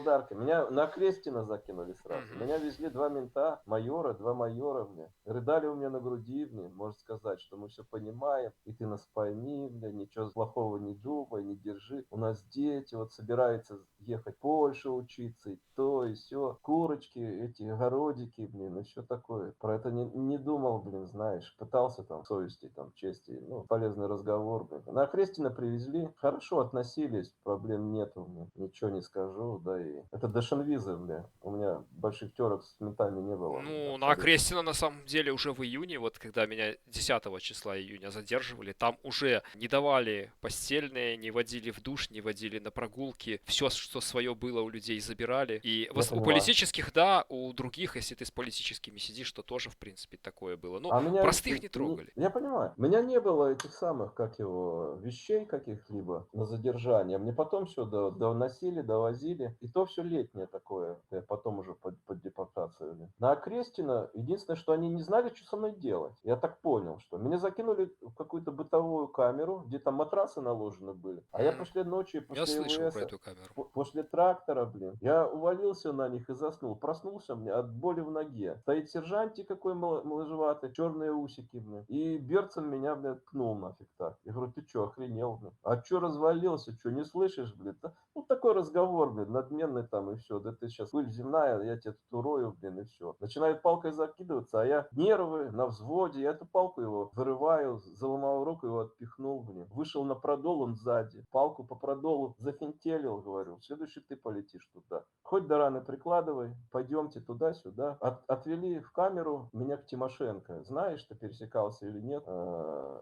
подарки. Меня на Крестина закинули сразу. Мгм. Меня везли два мента, майора, два майора мне. Рыдали у меня на груди мне, можно сказать, что мы все понимаем, и ты нас пойми, бля, ничего плохого не думай, не держи. У нас дети вот собираются ехать в Польшу учиться, и то, и все. Курочки, эти огородики, блин, и все такое. Про это не думал, блин, знаешь. Пытался там совести, там, чести, ну, полезный разговор, блин. На Крестина привезли, хорошо относились, проблем нету, блин, ничего не скажу, да и... Это Дашенвиза, бля. У меня больших терок с ментами не было, бля, Ну, на абсолютно. Крестина на самом деле уже в июне, вот когда меня 10 числа июня задерживали, там уже не давали постельные, не водили в душ, не водили на прогулки. Все, что свое было у людей, забирали. И Я у понимаю. политических, да, у других, если ты с политическими сидишь, то тоже, в принципе, такое было. Ну, А меня, простых не трогали. я понимаю, у меня не было этих самых, как его, вещей каких-либо на задержание. Мне потом все доносили, довозили. И то все летнее такое. Потом уже под депортацию. Блин. На Окрестина единственное, что они не знали, что со мной делать. Я так понял, что меня закинули в какую-то бытовую камеру, где там матрасы наложены были. А я после ночи, Я после слышал про ИВС, эту камеру. после трактора, блин, я увалился на них и заснул. Проснулся мне от боли в ноге. Стоит сержантик какой моложеватый, черные усики, блин. И Берцен меня, блин, ткнул нафиг так. Я говорю, ты что, охренел, блин? А что развалился, что, не слышишь, блин? Ну, такой разговор, блин, надменный там, и все. Да ты сейчас пыль земная, я тебя тут урою, блин, и все. Начинает палкой закидываться, а я нервы, на взводе. Я эту палку его вырываю, заломал руку, его отпихнул, блин. Вышел на продол, он сзади. Палку по продолу зафинтелил, говорю. В следующий ты полетишь туда. Хоть до раны прикладывай, пойдемте туда-сюда. Отвели в камеру меня к Тимошенко. Знаешь, ты пересекался или нет?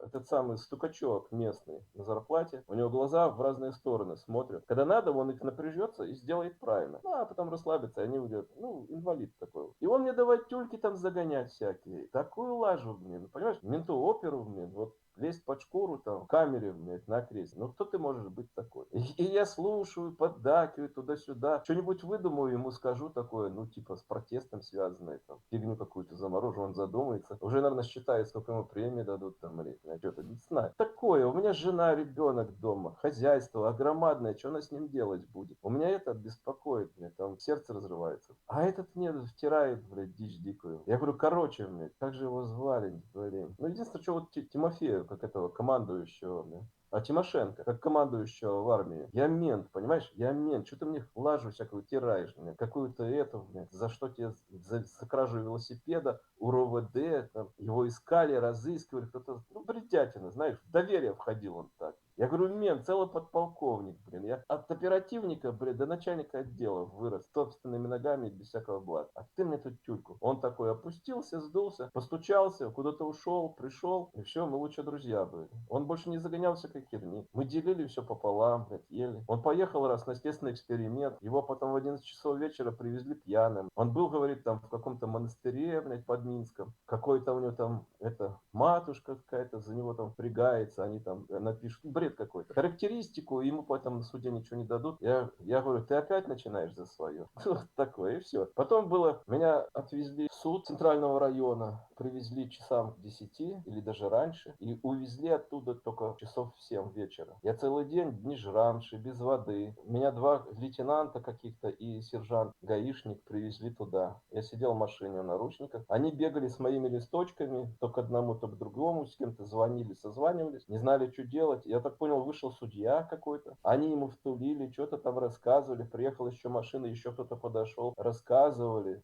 Этот самый стукачок местный на зарплате. У него глаза в разные стороны смотрят. Когда надо, он их напряжется и сделает правильно. Ну, а потом расслабится, и они уйдут. Ну, инвалид такой. И он мне давай тюльки там загонять всякие. Такую лажу, блин. Понимаешь, менту оперу, блин. Вот лезть под шкуру там, в камере, блядь, на кресле. Ну, кто ты можешь быть такой? И я слушаю, поддакиваю туда-сюда. Что-нибудь выдумаю, ему скажу такое, ну, типа, с протестом связанное, там, фигню какую-то заморожу, он задумается. Уже, наверное, считает, сколько ему премии дадут, там, или что-то, не знаю. Такое, у меня жена, ребенок дома, хозяйство огромадное, что она с ним делать будет? У меня это беспокоит, мне там сердце разрывается. А этот мне втирает, блядь, дичь дикую. Я говорю, короче, блядь, как же его звали, блин. Ну, единственное, что вот Тимофею, как этого командующего, блядь. А Тимошенко, как командующего в армии, я мент, понимаешь? Я мент. Что ты мне лажу всякую тираешь, блин, какую-то эту, блин, за что тебе за кражу велосипеда у РОВД, там, его искали, разыскивали, кто-то, ну, бредятина, знаешь, в доверие входил он так. Я говорю, мент, целый подполковник, блин. Я от оперативника, блин, до начальника отдела вырос собственными ногами без всякого блата. А ты мне тут тюльку. Он такой опустился, сдулся, постучался, куда-то ушел, пришел, и все, мы лучше друзья были. Он больше не загонял всякой херни. Мы делили все пополам, блядь, ели. Он поехал раз на естественный эксперимент, его потом в 11 часов вечера привезли пьяным. Он был, говорит, там в каком-то монастыре, блядь, под Минском. Какой-то у него там, это, матушка какая-то за него там впрягается, они там напишут, бред какой-то. Характеристику, ему потом на суде ничего не дадут. Я говорю, ты опять начинаешь за свое. Вот такое, и все. Потом было, меня отвезли в суд центрального района, привезли часам к 10 или даже раньше, и увезли оттуда только часов в 7 вечера. Я целый день не жрамши, без воды. Меня два лейтенанта каких-то и сержант, гаишник привезли туда. Я сидел в машине в наручниках. Они бегали с моими листочками, то к одному, то к другому, с кем-то звонили, созванивались, не знали, что делать. Я так понял, вышел судья какой-то. Они ему втулили, что-то там рассказывали. Приехала еще машина, еще кто-то подошел. Рассказывали.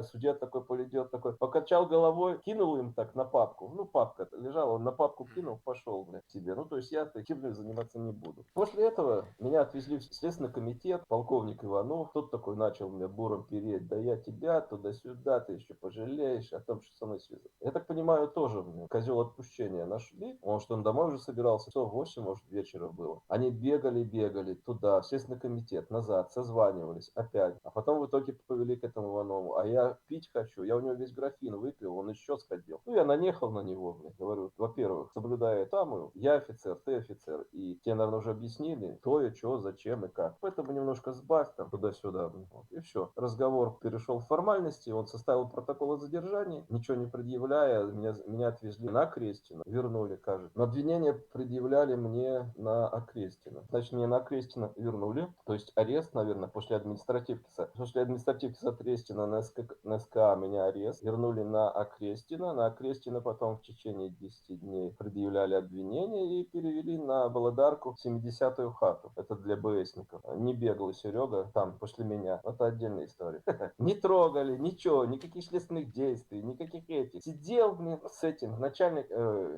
Судья такой полетел, такой, покачал головой, кинул им так на папку. Ну, папка лежала, он на папку кинул, пошел, блядь, к себе. Ну, то есть я таким заниматься не буду. После этого меня отвезли в Следственный комитет, полковник Иванов. Тот такой начал мне буром переть. Да я тебя туда-сюда, ты еще пожалеешь о том, что со мной связано. Я так понимаю, тоже мне козел отпущения нашли. Может, он домой уже собирался. Часов 8, может, вечера было. Они бегали туда, в Следственный комитет, назад, созванивались опять. А потом в итоге повели к этому Иванову. А я пить хочу. Я у него весь графин выпил, он еще сходил. Ну, я нанехал на него, блин. Говорю, во-первых, соблюдая этаму, я офицер, ты молодой офицер, и тебе, наверное, уже объяснили, кто и что, зачем и как. Поэтому немножко сбавь там туда-сюда. Вот, и все. Разговор перешел в формальности, он составил протокол о задержании, ничего не предъявляя, меня отвезли на Окрестино, вернули, кажется. Но обвинение предъявляли мне на Окрестино. Значит, мне на Окрестино вернули, то есть арест, наверное, после административки с Окрестина на СКА меня арест, вернули на Окрестино потом в течение 10 дней предъявляли обвинение и перевели на Володарку в 70-ю хату. Это для БСников. Не бегал Серега там после меня. Это отдельная история. Не трогали, ничего, никаких следственных действий, никаких этих. Сидел мне с этим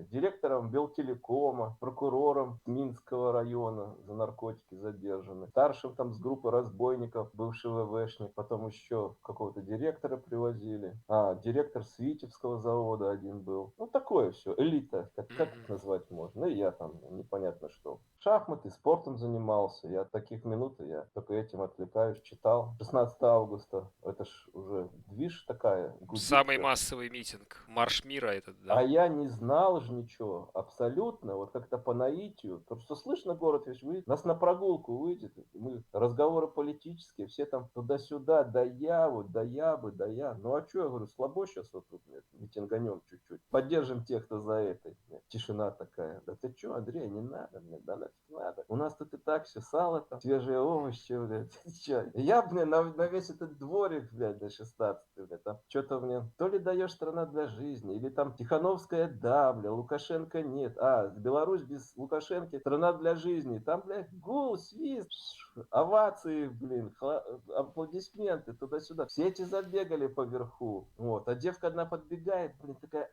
директором Белтелекома, прокурором Минского района за наркотики задержаны, старшим там с группы разбойников, бывший ВВшник, потом еще какого-то директора привозили. Директор с Витебского завода один был. Ну, такое все, элита, как Мгм. назвать можно. И я там непонятно что. Шахматы, спортом занимался. Я таких минут, я только этим отвлекаюсь, читал. 16 августа, это ж уже движ такая, гудит Самый все. массовый митинг. Марш мира этот, да? А я не знал же ничего, абсолютно, вот как-то по наитию. Потому что слышно, город весь выйдет, нас на прогулку выйдет, мы разговоры политические, все там туда-сюда, да я вот, да я бы, да я. Ну а что, я говорю, слабо сейчас вот тут, митинганем чуть-чуть. Поддержим тех, кто за этой. Тишина такая. Да ты что, Андрей, не надо мне, да нафиг надо. У нас тут и так все сало там, свежие овощи, блядь. Ты чё? Я, блин, на весь этот дворик, блядь, на 16, блядь, там что-то мне, то ли даешь страна для жизни, или там Тихановская, да, бля, Лукашенко нет. Беларусь без Лукашенко, страна для жизни. Там, блядь, гул, свист, овации, блин, аплодисменты туда-сюда. Все эти забегали поверху. Вот. А девка одна подбегает, блин, такая,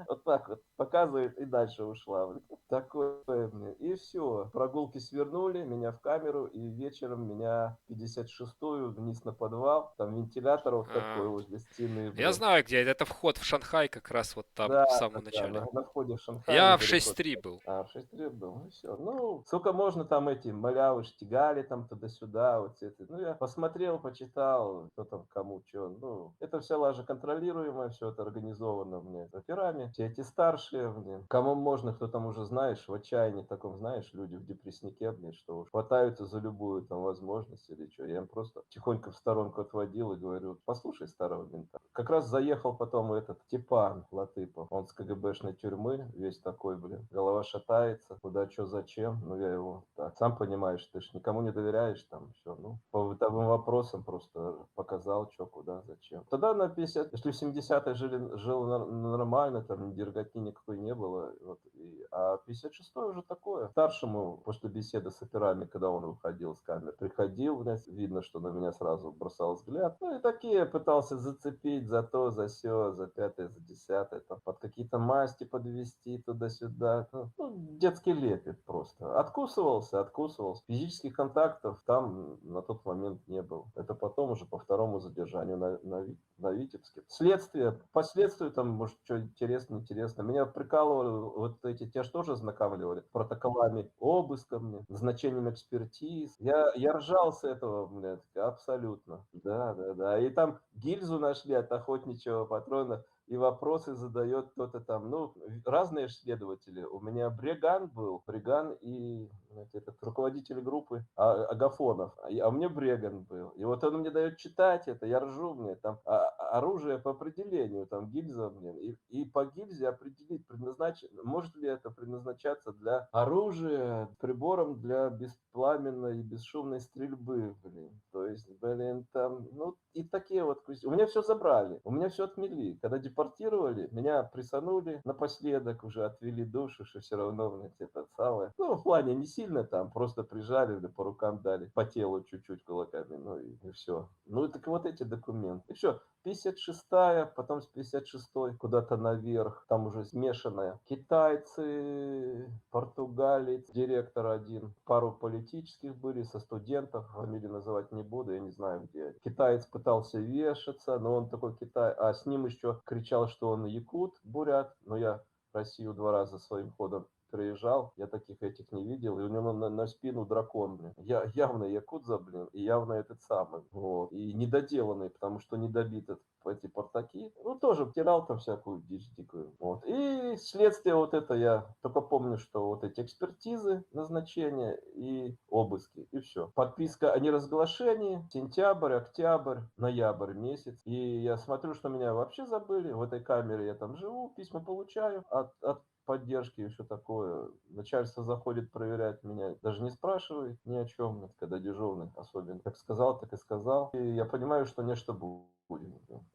вот так вот, показывает и дальше ушла. Блин. Такое, блин. И все. Прогулки свернули, меня в камеру, и вечером меня 56-ю вниз на подвал. Там вентилятор вот такой А, возле стены, я блин. знаю, где это. Это вход в Шанхай как раз вот там, Да, в да, самом да, начале. на входе в Шанхай Я в недалеко. 6-3 был. В 6 лет был, ну все. Ну, сколько можно там эти малявы штигали там туда-сюда, вот все это. Ну, я посмотрел, почитал, кто там кому что. Ну, это все лажа контролируемое, все это организовано мне операми. Все эти старшие, блин, кому можно, кто там уже, знаешь, в отчаянии таком, знаешь, люди в депресснике, блин, что уж хватаются за любую там возможность или что. Я им просто тихонько в сторонку отводил и говорю, послушай старого мента. Как раз заехал потом этот Степан Латыпов, он с КГБшной тюрьмы, весь такой, блин, голова шатается, куда, что, зачем, ну я его, так, сам понимаешь, ты ж никому не доверяешь, там, все, ну, по бытовым вопросам просто показал, что, куда, зачем. Тогда на 50, если в 70-е жил нормально, там, ни дерготни никакой не было, вот, а 56-й уже такое. Старшему после беседы с операми, когда он выходил с камеры, приходил, блядь, видно, что на меня сразу бросал взгляд, ну и такие пытался зацепить за то, за все, за пятое, за десятое, там, под какие-то масти подвести туда-сюда. Ну, детский лепет просто. Откусывался. Физических контактов там на тот момент не было. Это потом уже по второму задержанию на Витебске. Следствие, по следствию там, может, что интересно, неинтересно. Меня прикалывали вот эти, тебя же тоже ознакомливали протоколами обыска мне, назначением экспертиз. Я ржал с этого, блядь, абсолютно. Да. И там гильзу нашли от охотничьего патрона, и вопросы задает кто-то там, ну, разные ж следователи. У меня Бриган и этот руководитель группы Агафонов, а у меня Бреган был. И вот он мне дает читать это, я ржу, мне там оружие по определению, там гильза, блин, и по гильзе определить, может ли это предназначаться для оружия, прибором для беспламенной и бесшумной стрельбы, блин. То есть, блин, там, ну, и такие вот, у меня все забрали, у меня все отмели. Когда депортировали, меня прессанули напоследок, уже отвели душу, что все равно, блин, это самое. Ну, в плане не сильно там, просто прижали, да, по рукам дали, по телу чуть-чуть кулаками, ну и все. Ну, так вот эти документы. И все, 56-я, потом с 56-й куда-то наверх, там уже смешанная. Китайцы, португалец, директор один, пару политических были, со студентов, фамилии называть не буду, я не знаю где. Китаец пытался вешаться, но он такой с ним еще кричал, что он якут, бурят, но я Россию 2 раза своим ходом приезжал, я таких этих не видел, и у него на спину дракон, блин. Я явно якудза, блин, и явно этот самый, вот. И недоделанный, потому что не добит эти портаки. Ну, тоже втирал там всякую дичь дикую. Вот. И следствие вот это я только помню, что вот эти экспертизы, назначения и обыски, и все. Подписка о неразглашении, сентябрь, октябрь, ноябрь месяц. И я смотрю, что меня вообще забыли. В этой камере я там живу, письма получаю от поддержки и все такое. Начальство заходит, проверяет меня, даже не спрашивает ни о чем, когда дежурный особенно. Как сказал, так и сказал. И я понимаю, что нечто будет.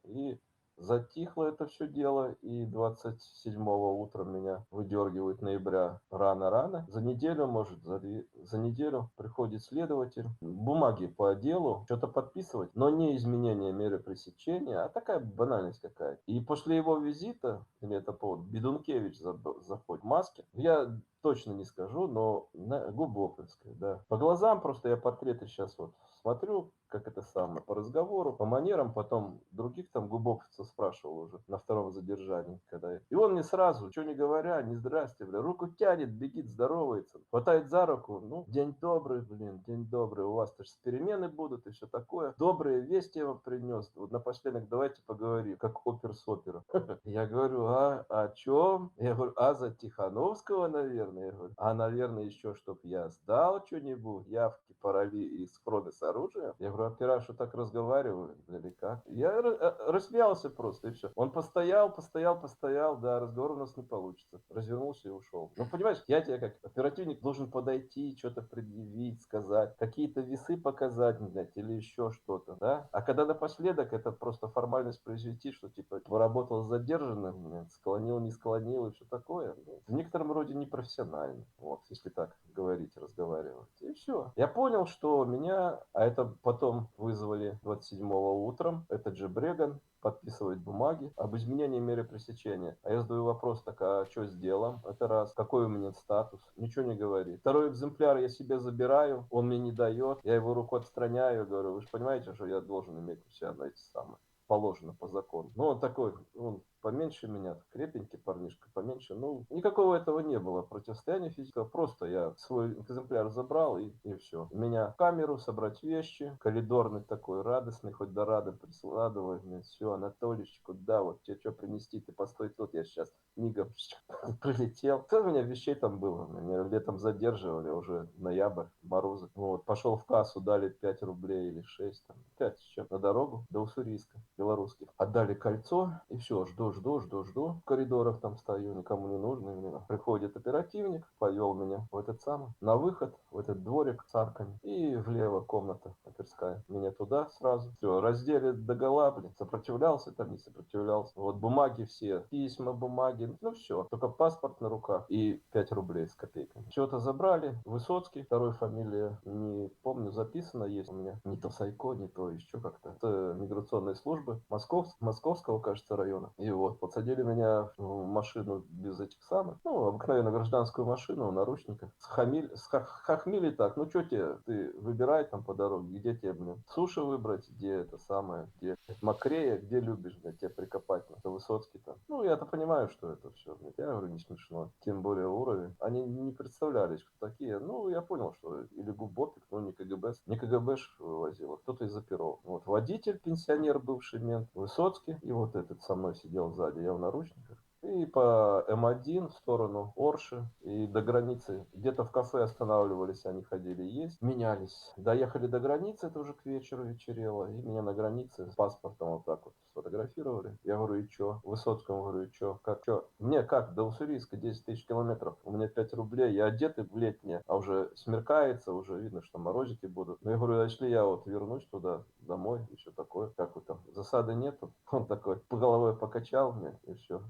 И затихло это все дело, и 27-го утром меня выдергивают ноября рано-рано. За неделю, может, за неделю приходит следователь. Бумаги по делу, что-то подписывать, но не изменение меры пресечения, а такая банальность какая-то. И после его визита, или это повод, Бедункевич заходит в маске. Я точно не скажу, но глубокинская, да. По глазам просто я портреты сейчас вот смотрю, как это самое, по разговору, по манерам, потом других там губоковцев спрашивал уже на втором задержании, когда. И он мне сразу, что не говоря, не здрасте, бля, руку тянет, бегит, здоровается, хватает за руку, ну, день добрый, блин, день добрый, у вас тоже перемены будут и все такое. Добрые вести я вам принес. Вот напоследок давайте поговорим, как опер с опером. Я говорю, а о чем? Я говорю, а за Тихановского, наверное. Я говорю, а, наверное, еще, чтоб я сдал что-нибудь, явки, пароли и схроны с оружием. Я говорю, опера, что так разговаривают? Или как? Я рассмеялся просто, и все. Он постоял, да, разговор у нас не получится. Развернулся и ушел. Ну, понимаешь, я тебе как оперативник должен подойти, что-то предъявить, сказать, какие-то весы показать, блядь, или еще что-то, да? А когда напоследок это просто формальность произвести, что типа поработал с задержанным, блядь, склонил, не склонил и все такое. Ну, в некотором роде непрофессионально, вот, если так говорить, разговаривать. И все. Я понял, что меня, а это потом вызвали 27-го утром, этот же Бреган, подписывать бумаги об изменении меры пресечения. А я задаю вопрос, так а что с делом? Это раз. Какой у меня статус? Ничего не говорит. Второй экземпляр я себе забираю, он мне не дает, я его руку отстраняю, говорю, вы же понимаете, что я должен иметь у себя на эти самые, положено по закону. Ну, он такой, он поменьше меня, крепенький парнишка, поменьше. Ну, никакого этого не было противостояния физического. Просто я свой экземпляр забрал и все. Меня в камеру, собрать вещи, коридорный такой, радостный, хоть до рады присладывай. Все, Анатольевич, куда вот тебе что принести? Ты постой тут, я сейчас мигом прилетел. Что у меня вещей там было? Меня летом задерживали, уже ноябрь, морозы. Вот, пошел в кассу, дали 5 рублей или 6, там, 5 с чем, на дорогу до Уссурийска, белорусских. Отдали кольцо, и все, жду. В коридорах там стою, никому не нужно. Именно. Приходит оперативник, повел меня в этот самый, на выход, в этот дворик с арками. И влево комната оперская. Меня туда сразу. Все, раздели догола, блин. Сопротивлялся там, не сопротивлялся. Вот бумаги все, письма, бумаги, ну все. Только паспорт на руках и 5 рублей с копейками. Чего-то забрали. Высоцкий, второй фамилия, не помню, записано есть у меня. Не то Сайко, не то еще как-то. Это миграционной службы Московского, кажется, района. И вот, подсадили меня в машину без этих самых, ну, обыкновенную гражданскую машину в наручниках. Схохмили так, ну, что тебе, ты выбирай там по дороге, где тебе, блин, суши выбрать, где это самое, где Макрея, где любишь, блядь, тебя прикопать, это Высоцкий там. Ну, я-то понимаю, что это все, блядь, я говорю, не смешно, тем более уровень. Они не представлялись, кто такие, ну, я понял, что или Губопик, ну, не КГБ, не КГБш вывозил, а кто-то из оперов. Вот, водитель, пенсионер, бывший мент, Высоцкий, и вот этот со мной сидел сзади, я в наручниках. И по М1 в сторону Орши и до границы. Где-то в кафе останавливались, они ходили есть, менялись. Доехали до границы, это уже к вечеру вечерело. И меня на границе с паспортом вот так вот сфотографировали. Я говорю, и чё? Высоцкому говорю, и чё? Как, чё? Мне как? До Уссурийска 10 тысяч километров. У меня 5 рублей. Я одетый в летнее, а уже смеркается, уже видно, что морозики будут. Ну, я говорю, а если я вот вернусь туда, домой, и все такое, как вы там, засады нету? Он такой по головой покачал мне, и все.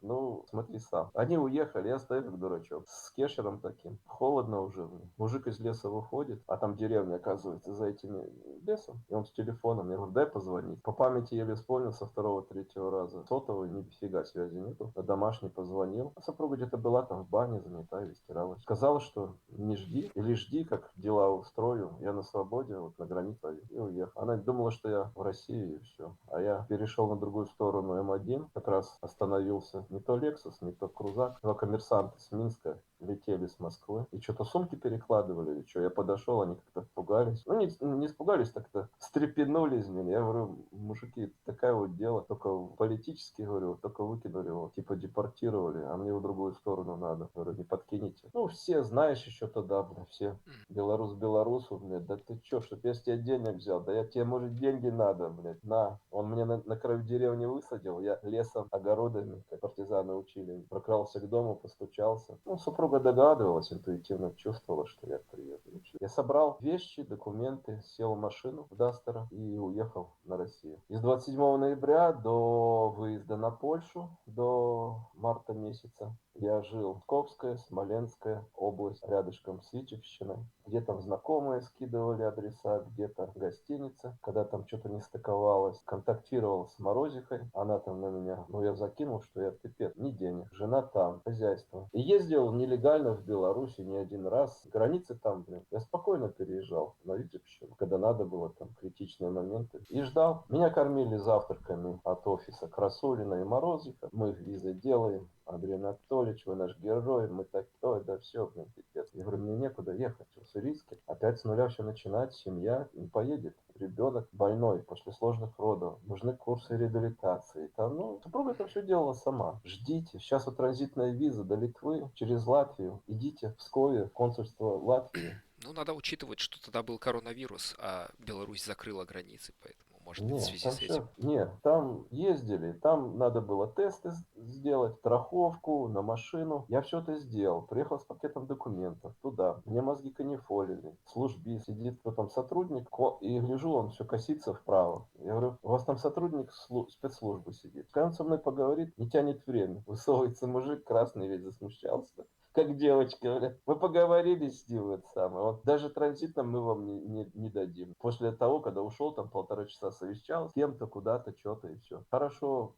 Ну, смотри сам. Они уехали, я стою как дурачок. С кешером таким. Холодно уже. Блин. Мужик из леса выходит, а там деревня, оказывается, за этим лесом. И он с телефоном. Я говорю, дай позвонить. По памяти еле вспомнил со второго-третьего раза. Сотовый, нифига связи нету. На домашний позвонил. А супруга где-то была там в бане занята или стиралась. Сказала, что не жди. Или жди, как дела устрою. Я на свободе, вот на границе. И уехал. Она думала, что я в России и все. А я перешел на другую сторону М1. Как раз остановился не то Lexus, не то Крузак. Два коммерсанта с Минска летели с Москвы. И что-то сумки перекладывали или что. Я подошел, они как-то испугались. Ну, не испугались, так-то встрепенулись, блин. Я говорю, мужики, такое вот дело, только политически, говорю, только выкинули его, типа депортировали, а мне в другую сторону надо. Говорю, не подкинете. Ну, все, знаешь, еще тогда, блин, все. Белорус белорусу, блядь, да ты чё, чтоб я с тебя денег взял? Да я тебе, может, деньги надо, блядь, на. Он мне на краю деревни высадил, я лесом, огородами, как партизаны учили, прокрался к дому, постучался. Ну, супруга догадывалась, интуитивно чувствовала, что я приеду. Я собрал вещи, документы, сел в машину в Дастера и уехал на Россию. И с 27 ноября до выезда на Польшу, до марта месяца, я жил в Псковская, Смоленская область, рядышком с Витебщиной. Где там знакомые скидывали адреса, где-то гостиница. Когда там что-то не стыковалось, контактировал с Морозихой. Она там на меня, ну я закинул, что я пипец, ни денег. Жена там, хозяйство. И ездил нелегально в Беларуси не один раз. Границы там, блин, я спокойно переезжал на Витебщину, когда надо было, там критичные моменты. И ждал. Меня кормили завтраками от офиса Красулина и Морозиха. Мы визы делаем. Андрей Анатольевич, вы наш герой, мы такой, да все, блин, пипец. Я говорю, мне некуда ехать, Уссурийске. Опять с нуля все начинать, семья не поедет. Ребенок больной после сложных родов, нужны курсы реабилитации. Там, ну, супруга это все делала сама. Ждите, сейчас вот транзитная виза до Литвы через Латвию. Идите в Пскове, консульство Латвии. Ну, надо учитывать, что тогда был коронавирус, а Беларусь закрыла границы, поэтому, может быть, в Не, связи там с этим. все, не, там ездили, там надо было тесты сделать, страховку на машину. Я все это сделал, приехал с пакетом документов туда. Мне мозги канифолили, в службе сидит потом сотрудник, и гляжу, он все косится вправо. Я говорю, у вас там сотрудник спецслужбы сидит. Когда он со мной поговорит, не тянет время. Высовывается мужик, красный весь засмущался как девочка, бля. Мы поговорили с ним, это самое. Вот даже транзитом мы вам не дадим. После того, когда ушел, там 1,5 часа совещал с кем-то, куда-то, что-то и все. Хорошо,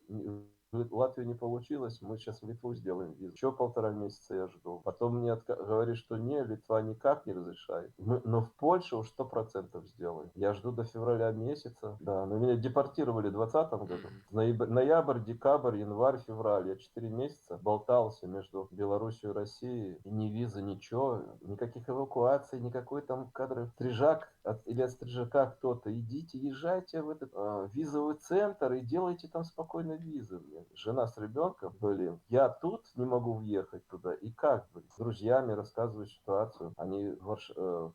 в Латвию не получилось, мы сейчас в Литву сделаем визу. Еще 1,5 месяца я жду. Потом мне говорит, что не, Литва никак не разрешает. Но в Польше уж 100% сделаем. Я жду до февраля месяца. Да, но меня депортировали в 2020 году. Ноябрь, декабрь, январь, февраль. Я 4 месяца болтался между Беларусью и Россией. И ни визы, ничего. Никаких эвакуаций, никакой там кадры. Стрижак или от стрижака кто-то. Идите, езжайте в этот визовый центр и делайте там спокойно визы. Блин. Жена с ребенком, блин. Я тут не могу въехать туда. И как, блин? С друзьями рассказываю ситуацию. Они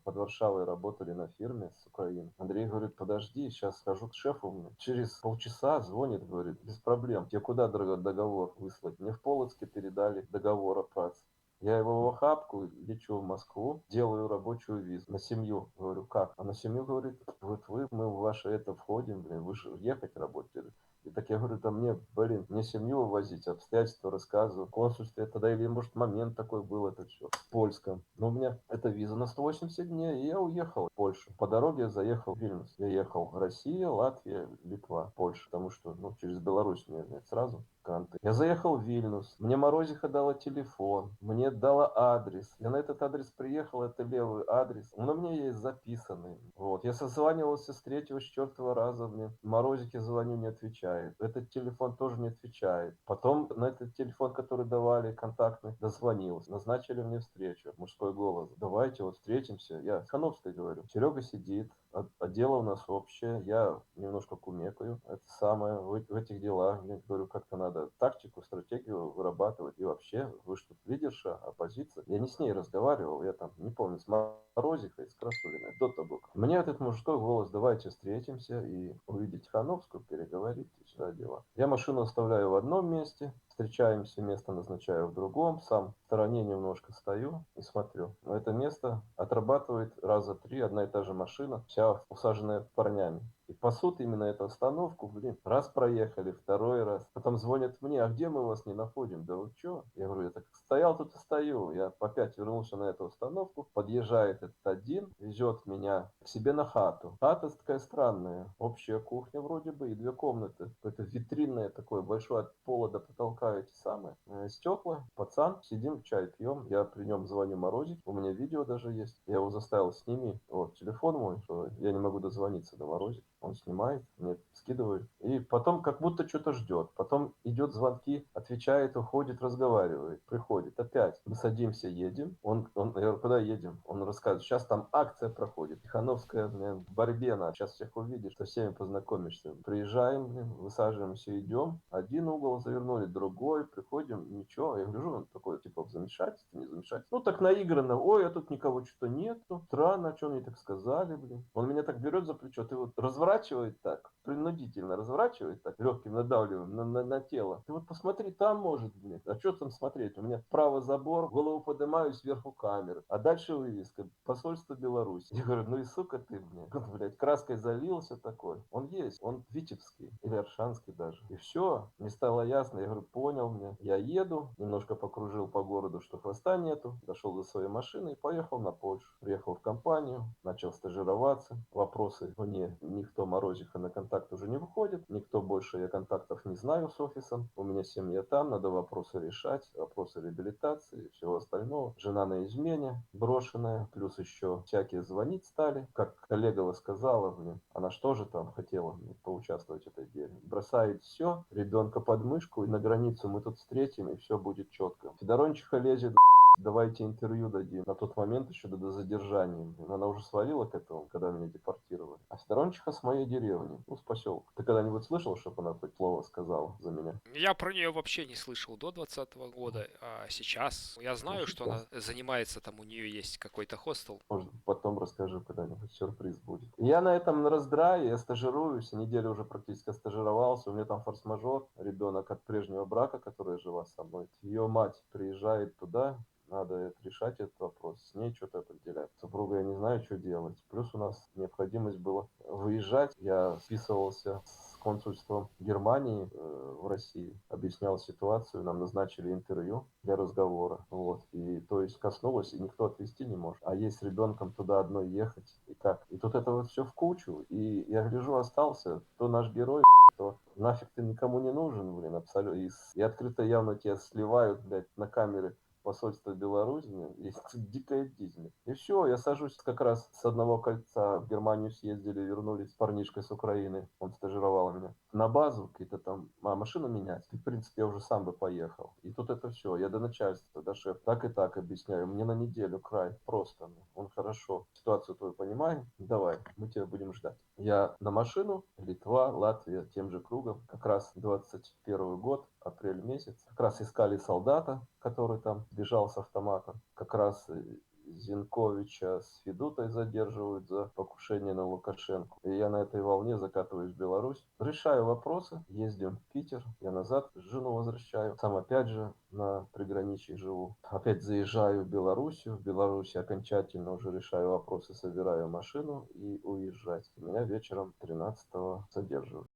под Варшавой работали на фирме с Украины. Андрей говорит, подожди, сейчас схожу к шефу. Блин. Через полчаса звонит, говорит, без проблем. Тебе куда, дорогой, договор выслать? Мне в Полоцке передали договор о праце. Я его в охапку, лечу в Москву, делаю рабочую визу на семью. Говорю, как? А на семью говорит, вот мы в ваше это входим, блин, вы же ехать работали. И так я говорю, да мне, блин, мне семью вывозить, обстоятельства рассказываю. В консульстве тогда, или может момент такой был, это все, в польском. Но у меня эта виза на 180 дней, и я уехал в Польшу. По дороге я заехал в Вильнюс. Я ехал Россия, Латвия, Литва, Польша, потому что, ну, через Беларусь мне сразу канты. Я заехал в Вильнюс, мне Морозиха дала телефон, мне дала адрес. Я на этот адрес приехал, это левый адрес. Он у меня есть записанный. Вот. Я созванивался с третьего, с четвертого раза. Мне Морозике звоню, не отвечает. Этот телефон тоже не отвечает. Потом на этот телефон, который давали, контактный, дозвонился. Назначили мне встречу. Мужской голос. Давайте вот встретимся. Я с Хановской говорю. Серега сидит, а дело у нас общее. Я немножко кумекаю. Это самое в этих делах. Я говорю, как-то надо тактику, стратегию вырабатывать. И вообще, вы что, лидерша, оппозиция? Я не с ней разговаривал. Я там, не помню, с Морозихой, с Красулиной, до того. Мне этот мужской голос, давайте встретимся и увидеть Хановскую, переговорить, сюда дела. Я машину оставляю в одном месте, встречаемся, место назначаю в другом, сам в стороне немножко стою и смотрю. Это место отрабатывает раза 3 одна и та же машина, вся усаженная парнями. И пасут именно эту остановку, блин, раз проехали, второй раз. Потом звонят мне, а где мы вас не находим? Да вы чё? Я говорю, я так стоял тут и стою. Я опять вернулся на эту остановку, подъезжает этот один, везет меня к себе на хату. Хата такая странная, общая кухня вроде бы и 2 комнаты. Какое-то витринное такое, большое от пола до потолка эти самые. Стекла, пацан, сидим, чай пьем. Я при нем звоню Морозик, у меня видео даже есть. Я его заставил сними, вот, телефон мой, что я не могу дозвониться до Морозика. Он снимает, мне скидывает. И потом как будто что-то ждет. Потом идет звонки, отвечает, уходит, разговаривает. Приходит опять. Мы садимся, едем. Я говорю, куда едем? Он рассказывает, сейчас там акция проходит. Тихановская, блин, в борьбе надо. Сейчас всех увидишь, со всеми познакомишься. Приезжаем, блин, высаживаемся, идем. Один угол завернули, другой. Приходим, ничего. Я гляжу, он такой, типа, в замешательстве, не замешательстве. Ну, так наигранно. Ой, а тут никого что-то нету. Странно, о чем мне так сказали, блин. Он меня так берет за плечо. Ты вот разворачивает так, принудительно разворачивает так, легким надавливаем на тело. Ты вот посмотри, там может, блин. А что там смотреть? У меня справа забор, голову поднимаю, сверху камеры. А дальше вывеска. Посольство Беларуси. Я говорю, ну и сука ты, блин. Он, блядь, краской залился такой. Он есть. Он витебский. Или аршанский даже. И все. Мне стало ясно. Я говорю, понял мне. Я еду. Немножко покружил по городу, что хвоста нету. Дошел до своей машины и поехал на Польшу. Приехал в компанию. Начал стажироваться. Вопросы мне никто Морозиха на контакт уже не выходит. Никто больше, я контактов не знаю с офисом. У меня семья там. Надо вопросы решать. Вопросы реабилитации и всего остального. Жена на измене. Брошенная. Плюс еще всякие звонить стали. Как коллега сказала, блин, она что же там хотела, блин, поучаствовать в этой деле. Бросает все, ребенка под мышку, и на границу мы тут встретим, и все будет четко. Федорончиха лезет, давайте интервью дадим. На тот момент еще до задержания. Блин. Она уже свалила к этому, когда меня депортировали. А Федорончиха с моей деревни, ну, с поселка. Ты когда-нибудь слышал, чтобы она хоть слово сказала за меня? Я про нее вообще не слышал до 2020 года, а сейчас я Ну, знаю, что она сейчас. занимается, там у нее есть какой-то хостел. Может, потом расскажу когда-нибудь, сюрприз будет. Я на этом на раздрае, я стажируюсь, неделю уже практически стажировался, у меня там форс-мажор, ребенок от прежнего брака, которая жила со мной. Ее мать приезжает туда, надо решать этот вопрос, с ней что-то определять. Супруга, я не знаю, что делать. Плюс у нас необходимость была выезжать. Я списывался с консульством Германии в России, объяснял ситуацию, нам назначили интервью для разговора. Вот. И то есть коснулось, и никто отвезти не может. А есть с ребенком туда одной ехать, и как? И тут это вот все в кучу. И я гляжу, остался, то наш герой, то нафиг ты никому не нужен, блин, абсолютно. И открыто явно тебя сливают, блядь, на камеры посольства Беларуси, и дикая дизель. И все, я сажусь как раз с одного кольца, в Германию съездили, вернулись с парнишкой с Украины, он стажировал меня, на базу какие-то там, машину менять. И, в принципе, я уже сам бы поехал. И тут это все, я до начальства, до шефа, так и так объясняю, мне на неделю край, просто, он хорошо, ситуацию твою понимаем, давай, мы тебя будем ждать. Я на машину, Литва, Латвия, тем же кругом, как раз 21 год, апрель месяц, как раз искали солдата, который там бежал с автоматом, как раз Зинковича с Федутой задерживают за покушение на Лукашенко. И я на этой волне закатываюсь в Беларусь. Решаю вопросы, ездим в Питер, я назад жену возвращаю. Сам опять же на приграничье живу. Опять заезжаю в Белоруссию. В Беларуси окончательно уже решаю вопросы, собираю машину и уезжать. Меня вечером 13-го задерживают.